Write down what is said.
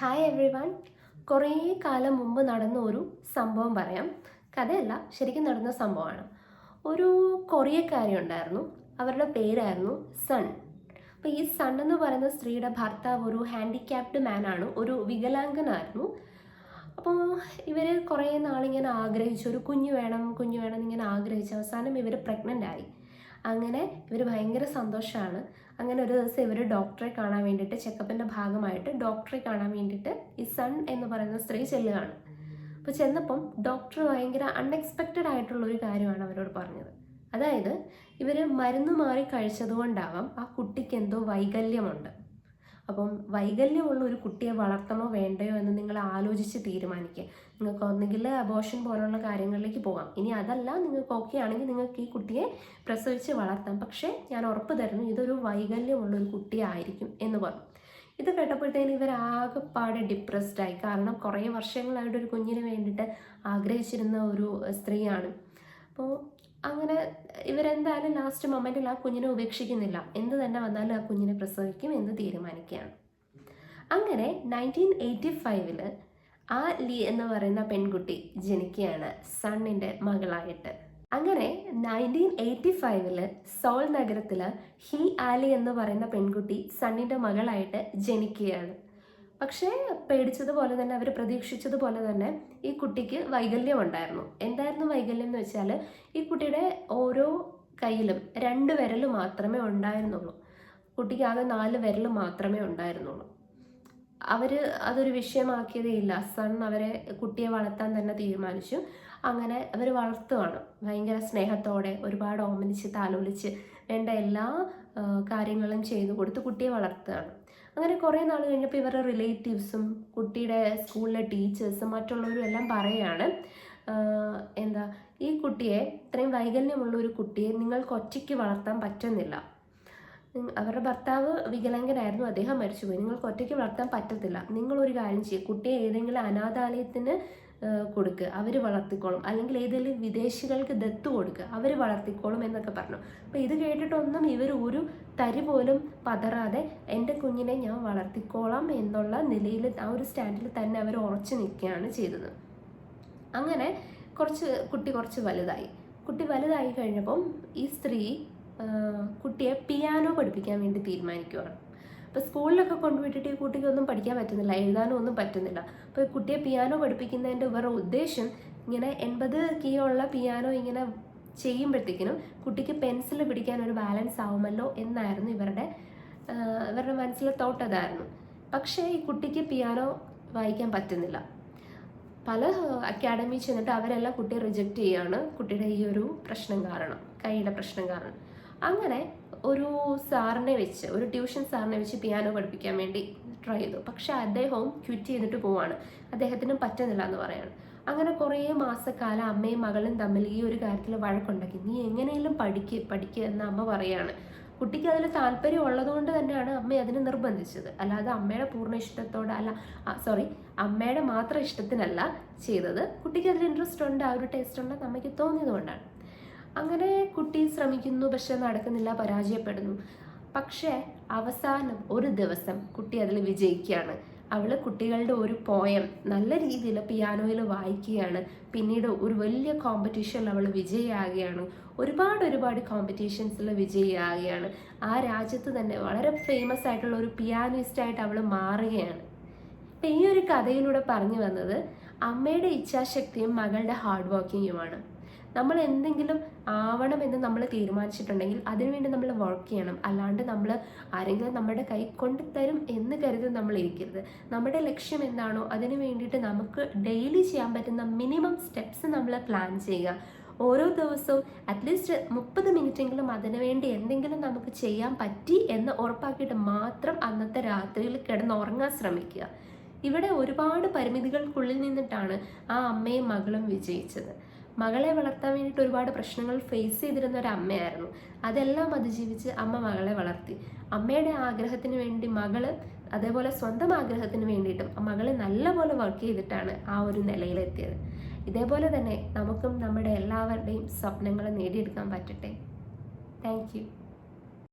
Hi every one. കുറേ കാലം മുമ്പ് നടന്ന ഒരു സംഭവം പറയാം. കഥയല്ല, ശരിക്കും നടന്ന സംഭവമാണ്. ഒരു കൊറിയക്കാരി ഉണ്ടായിരുന്നു. അവരുടെ പേരായിരുന്നു സൺ. അപ്പോൾ ഈ സൺ എന്ന് പറയുന്ന സ്ത്രീയുടെ ഭർത്താവ് ഒരു ഹാൻഡിക്യാപ്ഡ് മാനാണ്, ഒരു വികലാംഗനായിരുന്നു. അപ്പോൾ ഇവർ കുറേ നാളിങ്ങനെ ആഗ്രഹിച്ചു, ഒരു കുഞ്ഞു വേണം എന്നിങ്ങനെ ആഗ്രഹിച്ച് അവസാനം ഇവർ പ്രഗ്നൻ്റ് ആയി. അങ്ങനെ ഇവർ ഭയങ്കര സന്തോഷമാണ്. അങ്ങനെ ഒരു ദിവസം ഇവർ ഡോക്ടറെ കാണാൻ വേണ്ടിയിട്ട്, ചെക്കപ്പിൻ്റെ ഭാഗമായിട്ട് ഡോക്ടറെ കാണാൻ വേണ്ടിയിട്ട് ഈ സൺ എന്ന് പറയുന്ന സ്ത്രീ ചെല്ലുകയാണ്. അപ്പോൾ ചെന്നപ്പം ഡോക്ടർ ഭയങ്കര അൺഎക്സ്പെക്റ്റഡ് ആയിട്ടുള്ളൊരു കാര്യമാണ് അവരോട് പറഞ്ഞത്. അതായത് ഇവർ മരുന്ന് മാറി കഴിച്ചതുകൊണ്ടാവാം ആ കുട്ടിക്ക് എന്തോ വൈകല്യമുണ്ട്. അപ്പം വൈകല്യമുള്ള ഒരു കുട്ടിയെ വളർത്തണോ വേണ്ടയോ എന്ന് നിങ്ങൾ ആലോചിച്ച് തീരുമാനിക്കുക. നിങ്ങൾക്ക് ഒന്നുകിൽ അബോർഷൻ പോലുള്ള കാര്യങ്ങളിലേക്ക് പോകാം. ഇനി അതല്ല, നിങ്ങൾക്ക് ഓക്കെ ആണെങ്കിൽ നിങ്ങൾക്ക് ഈ കുട്ടിയെ പ്രസവിച്ച് വളർത്താം. പക്ഷേ ഞാൻ ഉറപ്പ് തരുന്നു, ഇതൊരു വൈകല്യമുള്ളൊരു കുട്ടിയായിരിക്കും എന്ന് പറഞ്ഞു. ഇത് കേട്ടപ്പോഴത്തേന് ഇവരാകെപ്പാടെ ഡിപ്രസ്ഡായി. കാരണം കുറേ വർഷങ്ങളായിട്ട് ഒരു കുഞ്ഞിന് വേണ്ടിയിട്ട് ആഗ്രഹിച്ചിരുന്ന ഒരു സ്ത്രീയാണ്. അപ്പോൾ അങ്ങനെ ഇവരെന്തായാലും ലാസ്റ്റ് മൊമെൻറ്റിൽ ആ കുഞ്ഞിനെ ഉപേക്ഷിക്കുന്നില്ല. എന്ത് തന്നെ വന്നാലും ആ കുഞ്ഞിനെ പ്രസവിക്കും എന്ന് തീരുമാനിക്കുകയാണ്. അങ്ങനെ 1985 ആ ലീ എന്ന് പറയുന്ന പെൺകുട്ടി ജനിക്കുകയാണ് സണ്ണിൻ്റെ മകളായിട്ട്. അങ്ങനെ 1985 സോൾ നഗരത്തിൽ ഹി ആലി എന്ന് പറയുന്ന പെൺകുട്ടി സണ്ണിൻ്റെ മകളായിട്ട് ജനിക്കുകയാണ്. പക്ഷേ പേടിച്ചതുപോലെ തന്നെ, അവർ പ്രതീക്ഷിച്ചതുപോലെ തന്നെ ഈ കുട്ടിക്ക് വൈകല്യം ഉണ്ടായിരുന്നു. എന്തായിരുന്നു വൈകല്യം എന്ന് വെച്ചാൽ, ഈ കുട്ടിയുടെ ഓരോ കയ്യിലും 2 വിരൽ മാത്രമേ ഉണ്ടായിരുന്നുള്ളൂ. കുട്ടിക്ക് ആകെ 4 വിരൽ മാത്രമേ ഉണ്ടായിരുന്നുള്ളൂ. അവർ അതൊരു വിഷയമാക്കിയതേ ഇല്ല. സൺ അവരെ കുട്ടിയെ വളർത്താൻ തന്നെ തീരുമാനിച്ചു. അങ്ങനെ അവർ വളർത്തുകയാണ് ഭയങ്കര സ്നേഹത്തോടെ, ഒരുപാട് ഓമനിച്ച് താലോലിച്ച് വേണ്ട എല്ലാ കാര്യങ്ങളും ചെയ്തു കൊടുത്ത് കുട്ടിയെ വളർത്തുകയാണ്. അങ്ങനെ കുറേ നാൾ കഴിഞ്ഞപ്പോൾ ഇവരുടെ റിലേറ്റീവ്സും കുട്ടിയുടെ സ്കൂളിലെ ടീച്ചേഴ്സും മറ്റുള്ളവരും എല്ലാം പറയുകയാണ്, ഈ കുട്ടിയെ, ഇത്രയും വൈകല്യമുള്ള ഒരു കുട്ടിയെ നിങ്ങൾക്ക് ഒറ്റയ്ക്ക് വളർത്താൻ പറ്റുന്നില്ല. അവരുടെ ഭർത്താവ് വികലാംഗനായിരുന്നു, അദ്ദേഹം മരിച്ചുപോയി. നിങ്ങൾക്ക് ഒറ്റയ്ക്ക് വളർത്താൻ പറ്റത്തില്ല. നിങ്ങളൊരു കാര്യം ചെയ്യുക, കുട്ടിയെ ഏതെങ്കിലും അനാഥാലയത്തിന് കൊടുക്കുക, അവർ വളർത്തിക്കോളും. അല്ലെങ്കിൽ ഏതെങ്കിലും വിദേശികൾക്ക് ദത്ത് കൊടുക്കുക, അവർ വളർത്തിക്കോളും എന്നൊക്കെ പറഞ്ഞു. അപ്പോൾ ഇത് കേട്ടിട്ടൊന്നും ഇവർ ഒരു തരി പോലും പതറാതെ എൻ്റെ കുഞ്ഞിനെ ഞാൻ വളർത്തിക്കോളാം എന്നുള്ള നിലയിൽ, ആ ഒരു സ്റ്റാൻഡിൽ തന്നെ അവർ ഉറച്ചു നിൽക്കുകയാണ് ചെയ്തത്. അങ്ങനെ കുട്ടി കുറച്ച് വലുതായി. കുട്ടി വലുതായി കഴിഞ്ഞപ്പം ഈ സ്ത്രീ കുട്ടിയെ പിയാനോ പഠിപ്പിക്കാൻ വേണ്ടി തീരുമാനിക്കുകയാണ്. അപ്പോൾ സ്കൂളിലൊക്കെ കൊണ്ടുപോയിട്ടിട്ട് ഈ കുട്ടിക്കൊന്നും പഠിക്കാൻ പറ്റുന്നില്ല, എഴുതാനും ഒന്നും പറ്റുന്നില്ല. അപ്പോൾ കുട്ടിയെ പിയാനോ പഠിപ്പിക്കുന്നതിൻ്റെ ഇവരുടെ ഉദ്ദേശം, ഇങ്ങനെ 80 കീ ഉള്ള പിയാനോ ഇങ്ങനെ ചെയ്യുമ്പോഴത്തേക്കിനും കുട്ടിക്ക് പെൻസിൽ പിടിക്കാൻ ഒരു ബാലൻസ് ആവുമല്ലോ എന്നായിരുന്നു ഇവരുടെ മനസ്സിലെ തോട്ട് അതായിരുന്നു. പക്ഷേ ഈ കുട്ടിക്ക് പിയാനോ വായിക്കാൻ പറ്റുന്നില്ല. പല അക്കാഡമി ചെന്നിട്ട് അവരെല്ലാം കുട്ടിയെ റിജക്റ്റ് ചെയ്യുകയാണ്, കുട്ടിയുടെ ഈ ഒരു പ്രശ്നം കാരണം, കൈയുടെ പ്രശ്നം കാരണം. അങ്ങനെ ഒരു ട്യൂഷൻ സാറിനെ വെച്ച് പിയാനോ പഠിപ്പിക്കാൻ വേണ്ടി ട്രൈ ചെയ്തു. പക്ഷെ അദ്ദേഹവും ക്വിറ്റ് ചെയ്തിട്ട് പോവാണ്, അദ്ദേഹത്തിനും പറ്റുന്നില്ല എന്ന് പറയാണ്. അങ്ങനെ കുറേ മാസക്കാലം അമ്മയും മകളും തമ്മിൽ ഈ ഒരു കാര്യത്തിൽ വഴക്കുണ്ടാക്കി. നീ എങ്ങനെയെങ്കിലും പഠിക്കുക എന്ന് അമ്മ പറയാണ്. കുട്ടിക്ക് അതിൽ താല്പര്യം ഉള്ളതുകൊണ്ട് തന്നെയാണ് അമ്മ അതിന് നിർബന്ധിച്ചത്. അല്ലാതെ അമ്മയുടെ പൂർണ്ണ ഇഷ്ടത്തോടെ അല്ല, അമ്മയുടെ മാത്രം ഇഷ്ടത്തിനല്ല ചെയ്തത്. കുട്ടിക്ക് അതിൽ ഇൻട്രസ്റ്റ് ഉണ്ട്, ആ ഒരു ടേസ്റ്റ് ഉണ്ടെന്ന് അമ്മയ്ക്ക് തോന്നിയതുകൊണ്ടാണ്. അങ്ങനെ കുട്ടി ശ്രമിക്കുന്നു, പക്ഷെ നടക്കുന്നില്ല, പരാജയപ്പെടുന്നു. പക്ഷേ അവസാനം ഒരു ദിവസം കുട്ടി അതിൽ വിജയിക്കുകയാണ്. അവൾ കുട്ടികളുടെ ഒരു പോയം നല്ല രീതിയിൽ പിയാനോയിൽ വായിക്കുകയാണ്. പിന്നീട് ഒരു വലിയ കോമ്പറ്റീഷനിൽ അവൾ വിജയിയാകുകയാണ്. ഒരുപാട് കോമ്പറ്റീഷൻസിൽ വിജയിയാകുകയാണ്. ആ രാജ്യത്ത് തന്നെ വളരെ ഫേമസ് ആയിട്ടുള്ള ഒരു പിയാനിസ്റ്റായിട്ട് അവൾ മാറുകയാണ്. അപ്പം ഈ ഒരു കഥയിലൂടെ പറഞ്ഞു വന്നത്, അമ്മയുടെ ഇച്ഛാശക്തിയും മകളുടെ ഹാർഡ് വർക്കിങ്ങുമാണ്. നമ്മൾ എന്തെങ്കിലും ആവണമെന്ന് നമ്മൾ തീരുമാനിച്ചിട്ടുണ്ടെങ്കിൽ അതിനുവേണ്ടി നമ്മൾ വർക്ക് ചെയ്യണം. അല്ലാണ്ട് നമ്മൾ ആരെങ്കിലും നമ്മുടെ കൈ കൊണ്ട് തരും എന്ന് കരുതി നമ്മൾ ഇരിക്കരുത്. നമ്മുടെ ലക്ഷ്യം എന്താണോ അതിന് വേണ്ടിയിട്ട് നമുക്ക് ഡെയിലി ചെയ്യാൻ പറ്റുന്ന മിനിമം സ്റ്റെപ്സ് നമ്മൾ പ്ലാൻ ചെയ്യുക. ഓരോ ദിവസവും അറ്റ്ലീസ്റ്റ് 30 മിനിറ്റെങ്കിലും അതിനുവേണ്ടി എന്തെങ്കിലും നമുക്ക് ചെയ്യാൻ പറ്റി എന്ന് ഉറപ്പാക്കിയിട്ട് മാത്രം അന്നത്തെ രാത്രിയിൽ കിടന്നുറങ്ങാൻ ശ്രമിക്കുക. ഇവിടെ ഒരുപാട് പരിമിതികൾക്കുള്ളിൽ നിന്നിട്ടാണ് ആ അമ്മയും മകളും വിജയിച്ചത്. മകളെ വളർത്താൻ വേണ്ടിയിട്ട് ഒരുപാട് പ്രശ്നങ്ങൾ ഫേസ് ചെയ്തിരുന്ന ഒരു അമ്മയായിരുന്നു. അതെല്ലാം അതിജീവിച്ച് അമ്മ മകളെ വളർത്തി. അമ്മയുടെ ആഗ്രഹത്തിന് വേണ്ടി മകള്, അതേപോലെ സ്വന്തം ആഗ്രഹത്തിന് വേണ്ടിയിട്ടും മകളെ നല്ലപോലെ വർക്ക് ചെയ്തിട്ടാണ് ആ ഒരു നിലയിലെത്തിയത്. ഇതേപോലെ തന്നെ നമുക്കും നമ്മുടെ എല്ലാവരുടെയും സ്വപ്നങ്ങൾ നേടിയെടുക്കാൻ പറ്റട്ടെ. Thank U.